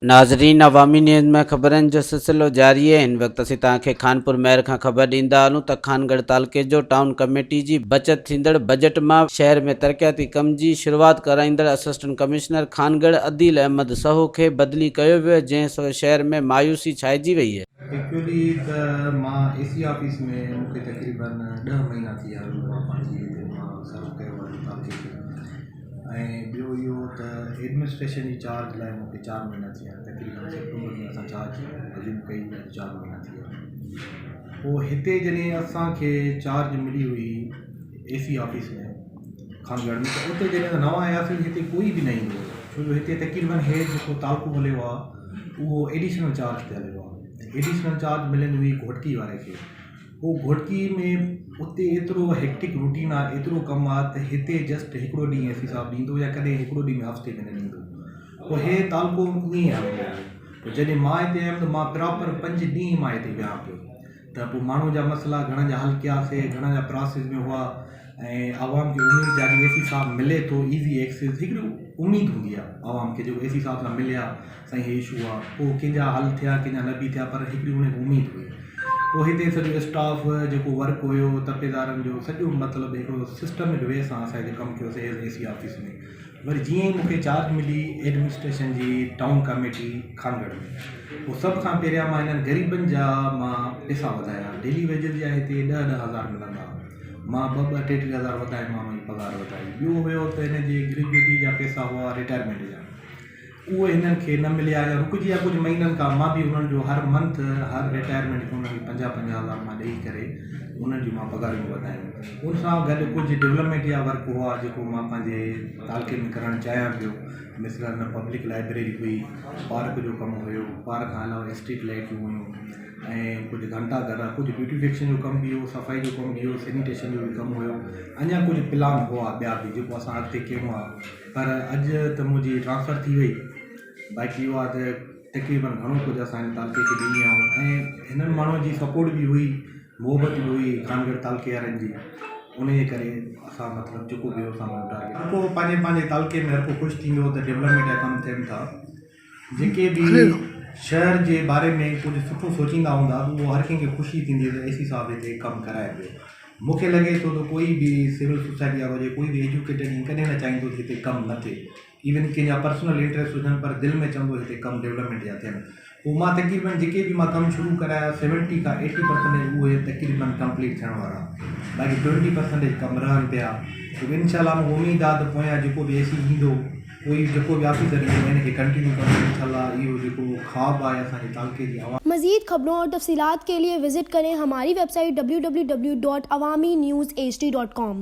नाज़रीन, अवामी न्यूज़ में ख़बरनि जो सिलसिलो जारी है। इन वक्त असीं तव्हांखे खानपुर महर खां ख़बर ॾींदा हलूं त खानगढ़ तालुके जो टाउन कमेटी जी बचत थींदड़ बजट मां शहर में तरक़ियाती कम जी शुरूआत कराईंदड़ असिस्टेंट कमिश्नर खानगढ़ अदील अहमद सहो खे बदिली कयो वियो, जंहिं शहर में मायूसी छाइजी वई है। एक्चुअली त मां एसी ऑफिस में मूंखे तक़रीबन 10 महीना थी विया मां पंहिंजी हिते मां सर्व कयो आहे तालुके खे। ऐं ॿियो इहो त एडमिनिस्ट्रेशन जी चार्ज लाइ मूंखे 4 महीना थी विया, तक़रीबन सेप्टेम्बर में असां चार्ज रिज़्यूम कई, 4 महीना थी विया। पोइ हिते जॾहिं असांखे चार्ज मिली हुई एसी ऑफिस में खानगढ़ में, त उते जॾहिं नवां आयासीं हिते कोई बि न ईंदो हुयो, छो जो हिते तक़रीबन हे जेको तालुको हलियो आहे उहो एडिशनल चार्ज ते हलियो आहे। एडिशनल चार्ज मिलंदी हुई घोटकी वारे खे। पोइ घोटकी में उते एतिरो हेक्टिक रूटीन आहे, एतिरो कमु आहे त हिते जस्ट हिकिड़ो ॾींहुं एसी साहब ॾींदो या कॾहिं हिकिड़ो ॾींहुं में हफ़्ते में न ॾींदो। पोइ हे तालुको ईअं आहे। पोइ जॾहिं मां हिते आयुमि त मां प्रॉपर 5 ॾींहं मां हिते वियां पियो, त पोइ माण्हू जा मसइला घणनि जा हल कयासीं, घणनि जा प्रोसेस में हुआ। ऐं आवाम खे उमेदु जारी एसी साहब मिले थो ईज़ी एक्सेस, हिकिड़ी उमेदु हूंदी आहे आवाम खे, जो एसी साहब सां मिलिया साईं हे इशू आहे, पोइ कंहिंजा हल थिया कंहिंजा न बि थिया, पर हिकिड़ी उनखे उमेदु हुई। पोइ हिते सॼो स्टाफ जेको वर्क हुयो तपेदारनि जो सॼो मतिलबु हिकिड़ो सिस्टमिक वे सां असांखे कमु कयोसीं एसी ऑफिस में। वरी जीअं ई मूंखे चार्ज मिली एडमिनिस्ट्रेशन जी टाउन कमेटी खानगढ़ में, पोइ सभ खां पहिरियां मां हिननि ग़रीबनि जा मां पैसा वधाया। डेली वेजिस जा हिते 10-10 हज़ार मिलंदा, मां 2-2 3 हज़ार वधाए मां मुंहिंजी पघार वधाई। ॿियो हुयो त हिन जे ग्रेजुएटी जा पैसा हुआ रिटायरमेंट जा, उहे हिननि खे न मिलिया या रुकिजी विया कुझु महीननि खां। मां बि उन्हनि जो हर मंथ हर रिटायरमेंट खे उन्हनि खे 50-50 हज़ार मां ॾेई करे उन्हनि जी मां पघारियूं वधायूं। उन सां गॾु कुझु डेवलपमेंट जा वर्क हुआ जेको मां पंहिंजे तालुके में करणु चाहियां पियो। मिसलन पब्लिक लाइब्रेरी हुई, पार्क जो कमु हुयो, पार्क खां अलावा स्ट्रीट लाइटियूं हुयूं, ऐं कुझु घंटा घर, कुझु ब्यूटिफिकेशन जो कमु बि हो, सफ़ाई जो कमु बि हो, सैनिटेशन जो बि कमु हुयो। अञा कुझु प्लान हुआ ॿिया बि जेको असां अॻिते कयूं आहे, पर अॼु त मुंहिंजी ट्रांसफ़र थी वई। बाक़ी इहो आहे त तक़रीबन घणो कुझु असां हिन तालुके खे ॾिनी आहे, ऐं हिननि माण्हुनि जी सपोर्ट बि हुई, मोहबत बि हुई खानगढ़ तालुके वारनि जी। उन जे करे असां मतिलबु जेको बि असां टारगेट हर को पंहिंजे तालुके में हर को ख़ुशि थींदो त डेवलपमेंट जा कमु थियनि था। जेके बि शहर जे बारे में कुझु सुठो सोचींदा हूंदा उहो हर कंहिंखे ख़ुशी थींदी त एसी साहब हिते कमु कराए पियो। मूंखे लॻे थो त कोई बि सिविल सोसाइटी वारो हुजे, कोई बि एजुकेटेड कॾहिं न चाहींदो त हिते कमु न थिए। इवन कंहिंजा पर्सनल इंट्रस्ट हुजनि, पर दिलि में चवंदो हिते कमु डेवलपमेंट जा थियनि। पोइ मां तक़रीबन जेके बि मां कमु शुरू कराया 70 खां 80% उहे तक़रीबन कंप्लीट थियण वारा, बाक़ी 20% कमु रहनि पिया। तो इंशाल्लाह मूंखे उमेदु आहे त पोयां जेको बि एसी ईंदो, कोई जेको बि ऑफिसर ईंदो हिन खे कंटिन्यू करणु इंशाल्लाह इहो जेको ख़्वाबु आहे असांजे तालुके जी आवाम। मज़ीद खबरों और तफसीलात के लिए विजिट करें हमारी वेबसाइट www.awamiNewsHD.com।